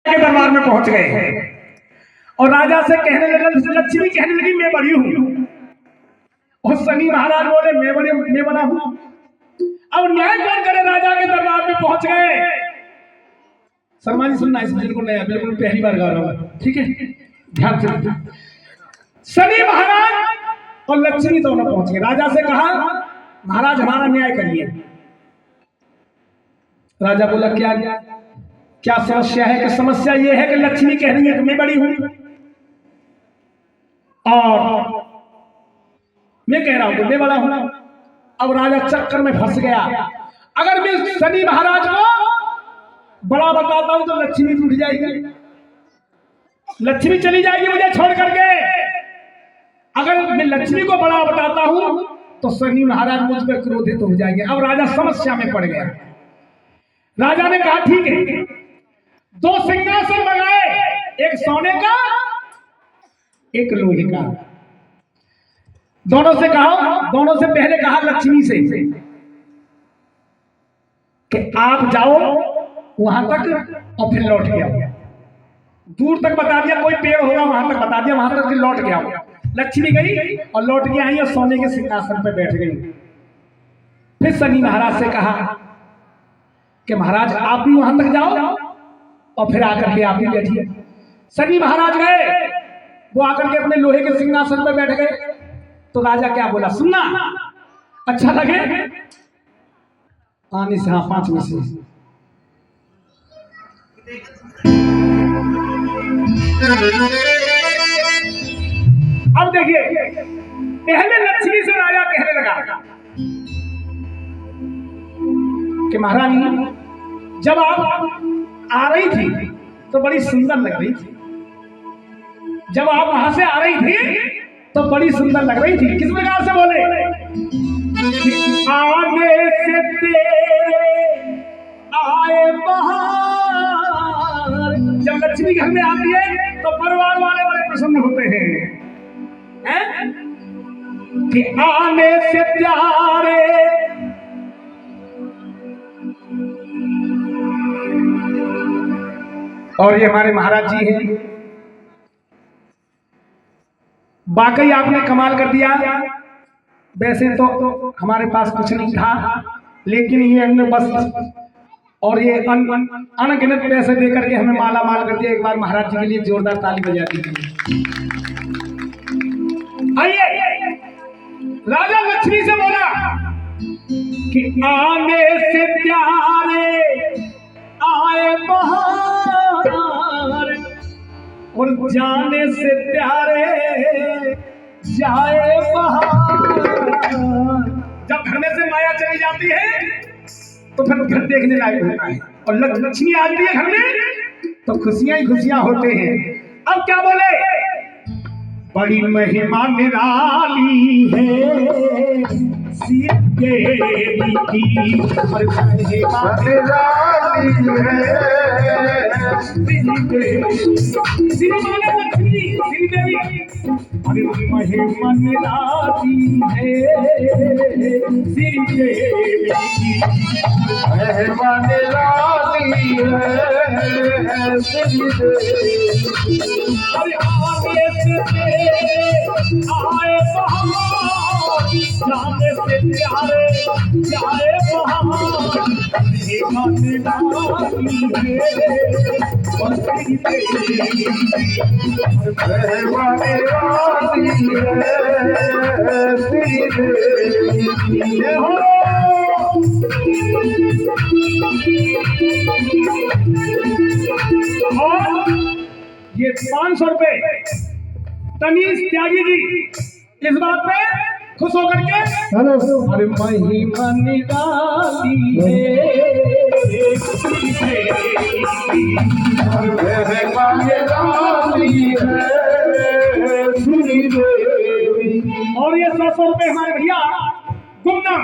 के दरबार में पहुंच गए और राजा से कहने लगा, लक्ष्मी कहने लगी मैं बड़ी हूं। और शनि महाराज बोले मैं बड़ा हूं। अब न्याय कौन करे? राजा के दरबार में पहुंच गए। शर्मा जी सुनना, इस बिल्कुल नया, बिल्कुल पहली बार गा रहा हूं, ठीक है, ध्यान से। शनि महाराज और लक्ष्मी दोनों पहुंच गए। राजा से कहा महाराज हमारा न्याय करिए। राजा बोला क्या समस्या है? कि समस्या ये है कि लक्ष्मी कह रही है कि मैं बड़ी हूं और मैं कह रहा हूं कि मैं बड़ा हूं। अब राजा चक्कर में फंस गया। अगर मैं शनि महाराज को बड़ा बताता हूं तो लक्ष्मी टूट जाएगी, लक्ष्मी चली जाएगी मुझे छोड़ करके। अगर मैं लक्ष्मी को बड़ा बताता हूं तो शनि महाराज मुझ पर क्रोधित हो जाएंगे। अब राजा समस्या में पड़ गया। राजा ने कहा ठीक है, 2 सिंहासन मंगाए, एक सोने का एक लोहे का। दोनों से पहले कहा लक्ष्मी से कि आप जाओ वहां तक और फिर लौट के आओ। दूर तक बता दिया, कोई पेड़ होगा वहां तक बता दिया, वहां तक लौट के आओ। लक्ष्मी गई और लौट के आई और सोने के सिंहासन पर बैठ गई। फिर शनि महाराज से कहा कि महाराज आप भी वहां तक जाओ और फिर आकर के आप भी बैठिए। शनि महाराज गए, वो आकर के अपने लोहे के सिंहासन पर बैठ गए। तो राजा क्या बोला सुनना, अच्छा लगे आने से, हाँ 5 में से। अब देखिए, पहले लक्ष्मी से राजा कहने लगा कि महारानी जब आप आ रही थी तो बड़ी सुंदर लग रही थी, जब आप वहां से आ रही थी तो बड़ी सुंदर लग रही थी। किस प्रकार से बोले? आने से तेरे आए बहार। जब लक्ष्मी घर में आती है तो परिवार वाले बड़े प्रसन्न होते हैं, कि आने से प्यारे और ये हमारे महाराज जी हैं। वाकई आपने कमाल कर दिया। वैसे तो हमारे पास कुछ नहीं था, लेकिन ये हमने बस और ये अनगिनत पैसे देकर के हमें माला माल कर दिया। एक बार महाराज जी के लिए जोरदार ताली बजा दीजिए। आइए, राजा लक्ष्मी से बोला कि आने से प्यारे आए बहार और जाने से प्यारे जाए बहार। जब घर में से माया चली जाती है तो फिर घर देखने लायक होता है, और लक्ष्मी आती है घर में तो खुशियां ही खुशियां होते हैं। अब क्या बोले? बड़ी महिमा निराली है शिव देवी की, और महिमा निराली है शिव माने लक्ष्मी, श्री देवी। अरे महिमा निराली है श्री देवी की, महिमा निराली है श्री देवी। अरे आने से आए बहार, जाने से प्यारे जाए बहार। महिमा निराली है और श्री देवी, महिमा निराली है श्री देवी। और ये 500 रुपए तनीष त्यागी जी इस बात पे खुश होकर के हेलो, अरे महिमा निराली है महिमा निराली है श्री देवी। और ये 100 रुपए हमारे भैया गुमनाम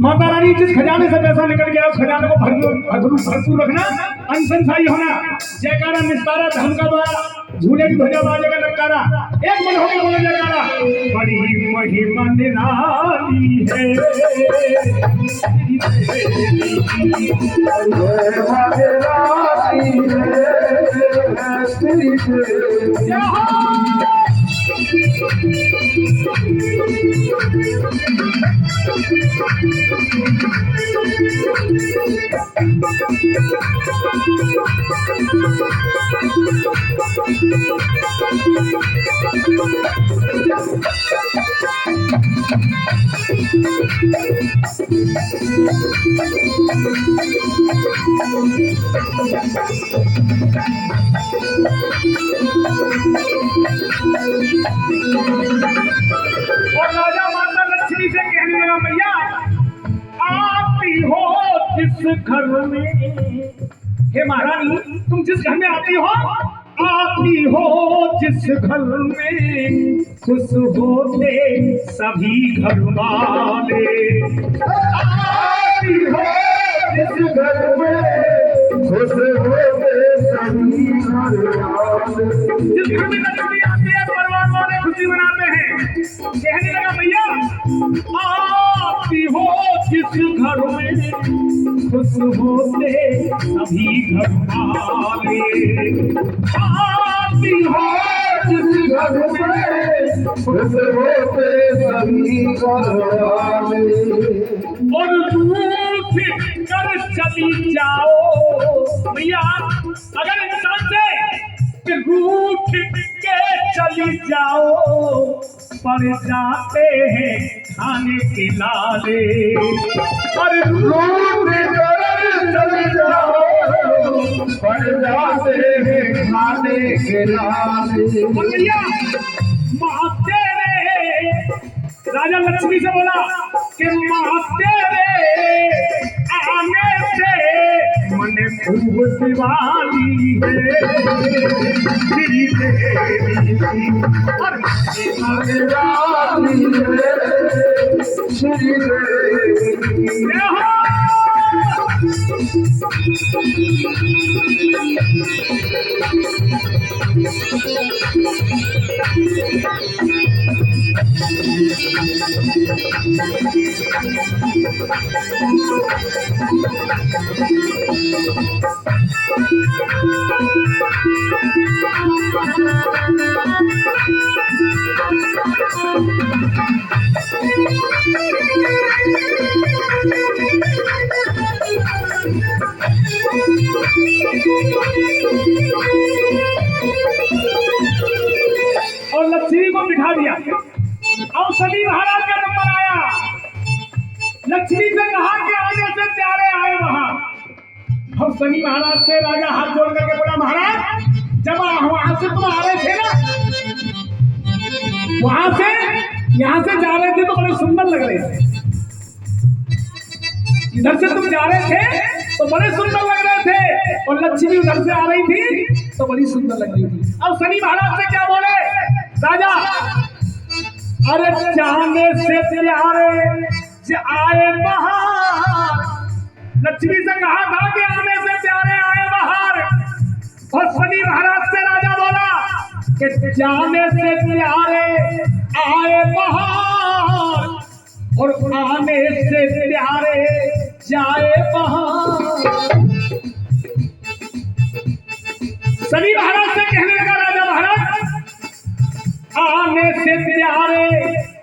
माता रानी जिस खजाने से पैसा निकल गया उस खजाने को भरपूर रखना, अनसंसाई होना। जयकारा निस्तारा धन का द्वारा, झूले की ध्वजा बाजेगा नकारा, एक मन होकर बोला जयकारा। बड़ी महिमा निराली है महिमा निराली राजा माता लक्ष्मी से कहने लगा, मैया आती हो जिस घर में, हे महारानी तुम जिस घर में आती हो जिस घर में खुश होते सभी घर वाले। आती हो जिस घर में खुश होते सभी घर वाले। जिस घर में लक्ष्मी आती है परिवार वाले खुशी मनाते हैं। कहने लगा, भैया आती हो जिस घर में खुश होते सभी घर वाले। आती हो जिस घर में खुश होते सभी घर वाले। और रूठ कर चली जाओ भैया, अगर इंसान से रूठ के चली जाओ पड़ जाते हैं खाने के लाले। और रूठ कर चली जाओ पड़ जाते हैं खाने के लाले। भैया माँ तेरे, राजा लक्ष्मी से बोला कि माँ तेरे आने से मन खूब दिवाली है। श्री देवी और दिवाली है, श्री देवी। और लक्ष्मी को बिठा दिया और सभी महाराज का नंबर आया। लक्ष्मी से कहा कि आने से प्यारे आए वहां। और सभी महाराज से राजा हाथ जोड़ करके बोला, महाराज जब वहां से तुम आ रहे थे ना, वहां से यहाँ से जा रहे थे तो बड़े सुंदर लग रहे थे। इधर से तुम जा रहे थे तो बड़े सुंदर लग रहे थे, और लक्ष्मी उधर से आ रही थी तो बड़ी सुंदर लग रही थी। अब सनी महाराज से क्या बोले राजा, अरे जाने से प्यारे आए बहार। लक्ष्मी से कहा था कि आने से प्यारे आए बहार, और सनी महाराज से राजा बोला कि जाने से प्यारे आए बहार और आने से प्यारे जाए बहार। सनी महाराज से कहने लगा राजा, महाराज आने से प्यारे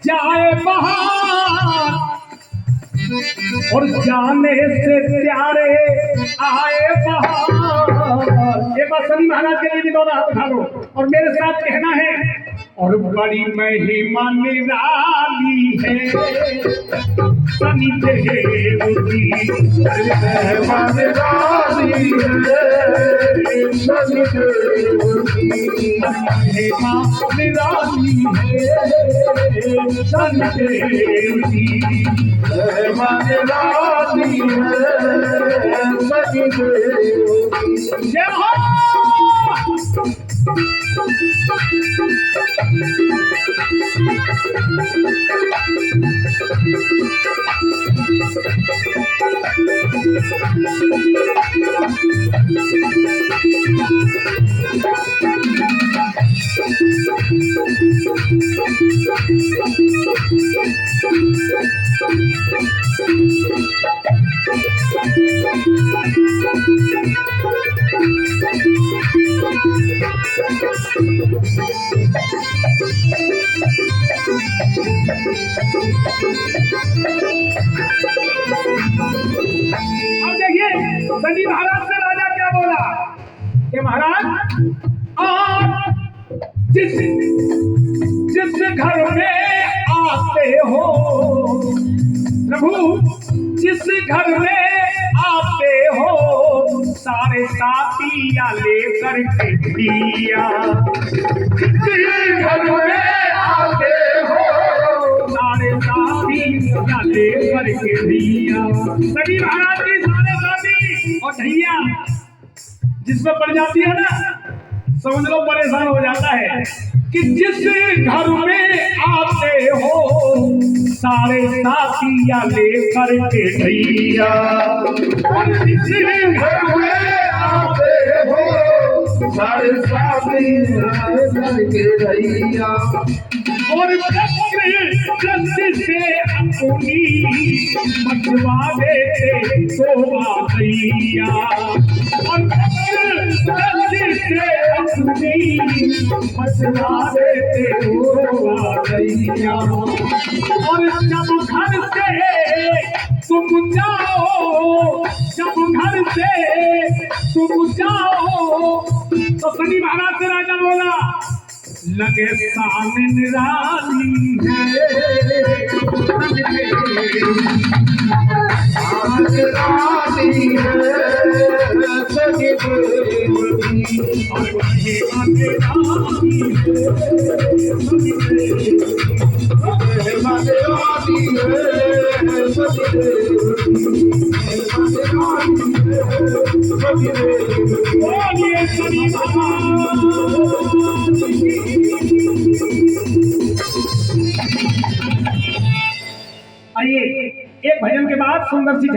जाए बहार और जाने से प्यारे आए बहार। एक बार सनी महाराज के लिए भी दोनों हाथ उठा लो और मेरे साथ कहना है, और बड़ी महिमा निराली है सनी देव की, महिमा निराली है सनी देव की, महिमा निराली है सनी देव की, महिमा निराली है सनी देव की। जय हो। अब देखिए सनी महाराज से राजा क्या बोला कि महाराज आप जिस जिस घर में आते हो प्रभु, जिस घर में आते हो सारे साथिया लेकर के दिया, जिस घर में आते हो सारे साथिया लेकर के दिया। सभी महाराज की सारे साथी और ढैया जिसमें पड़ जाती है ना, समझ लो परेशान हो जाता है कि जिस घर में आते हो सारे साथिया लेकर के ढैया, और जिस घर में आते हो सारे साथिया लेकर के ढैया, और चक्र से अपनी बचवा देते शोभा दैया, और चक्र से अपनी बचवा देते शोभा दैया। और जब घर से तुम जाओ, जब घर से तुम जाओ, तो सनी महाराज से राजा बोला लगे सामने निराली है, निराली है सगी देवती, और वही निराली है सगी देवती, निराली है सगी देवती, बोलिए सनी आइए एक भजन के बाद सुंदर सी